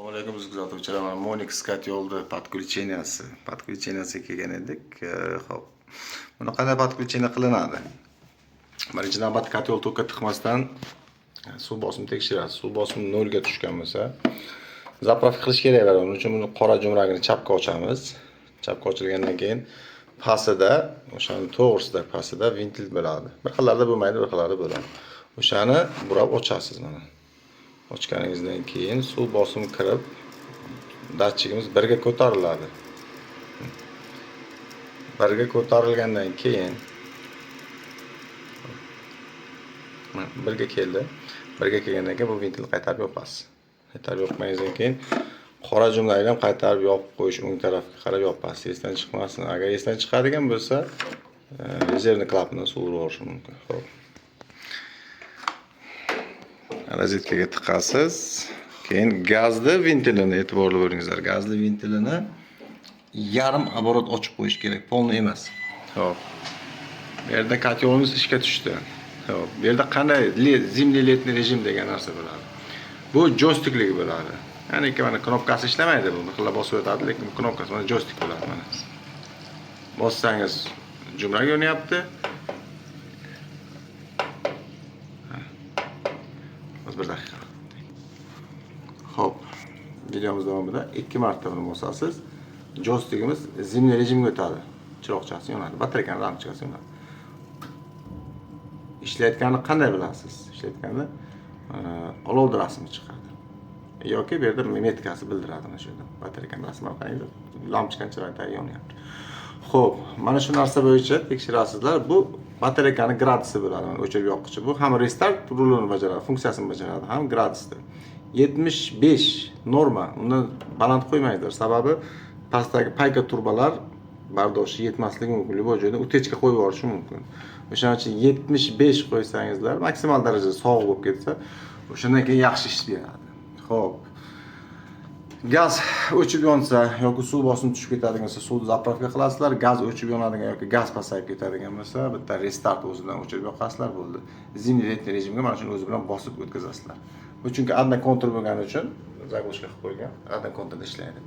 Assalomu alaykum kuzatuvchilar. Mana Monix yo'lda podключенияsi kelgan edik. Xo'p. Buni qanday podключение qilinadi? Birinchi navbat yo'l tokka tiqmasdan suv bosimini tekshirasiz. Suv bosimi 0 ga tushgan bo'lsa, zapravka qilish kerak bo'ladi. Uning uchun buni qora jo'mragini chapga ochamiz. Chapga ochilgandan keyin pastida, o'shaning to'g'risida pastida ventil bo'ladi. Bir xillarda bo'lmaydi, bir xillarda bo'ladi. O'shani burab ochasiz mana. Ochganingizdan keyin suv bosimi kirib, datchigimiz 1 ga ko'tariladi. 1 ga ko'tarilgandan keyin 1 ga keldi. 1 ga kelgandan keyin bu ventilni qaytarib yopasiz. Qaytarib yopganingizdan keyin qora jo'mragini ham qaytarib yopib qo'yish, o'ng tarafga qarab yopasiz. Esdan chiqmasin. Agar esdan chiqadigan bo'lsa, rezervni klapandan suv urishi mumkin. Xo'p. Rozetkaga tiqasiz. Keyin gazli ventilini e'tiborli bo'lingizlar. Gazli ventilini yarim оборот ochib qo'yish kerak, polni emas. Xo'p. Bu yerda kotyolimiz ishga tushdi. Xo'p. Bu yerda qanday zimniy letniy rejim degan narsa bo'ladi. Bu joystikligi bo'ladi. Ya'ni mana knopkasi ishlamaydi bu. Bir xil bosib o'tadi, lekin knopkasi mana joystik bo'ladi mana. Bossangiz jo'mrak yonyapti. Bir daqiqa. Xo'p. Videomiz davomida 2 marta buni bosasiz. Joystikimiz zimniy rejimga o'tadi. Chiroqchasi yonadi, batareyani lampochkasi yonadi. Ishlayotganini qanday bilasiz? Ishlayotganda olovni rasmi chiqadi. Yoki bu yerda metkasi bildiradi mana shu yerda. Batareyani rasmi qaranglar, lampochkani chiroqda yonyapti. Xo'p, mana shu narsa bo'yicha tekshirasizlar. Bu batareyani gradusi bo'ladi. Mana o'chirib yoqqichi. Bu ham restart rolini bajaradi, funksiyasini bajaradi, ham gradusdir. 75 norma. Uni baland qo'ymaydilar. Sababi pastdagi payka turbalar bardoshi yetmasligi mumkin. Любой joyda utechka qo'yib yuborishi mumkin. O'shaning uchun 75 qo'ysangizlar, maksimal darajada sovuq bo'lib ketsa, o'shandan keyin yaxshi ish beradi. Xo'p. Gaz o'chib yonsa yoki suv bosimi tushib ketadigan bo'lsa, suvni zapravka qilasizlar. Gaz o'chib yonadigan yoki gaz pasayib ketadigan bo'lsa, bitta restart o'zidan o'chirib yoqasizlar bo'ldi. Zimniy letniy rejimga mana shuni o'zi bilan bosib o'tkazasizlar. Bu chunki adna kontur bo'lgani uchun zaglishga qilib qo'ygan, adna konturda ishlaydi.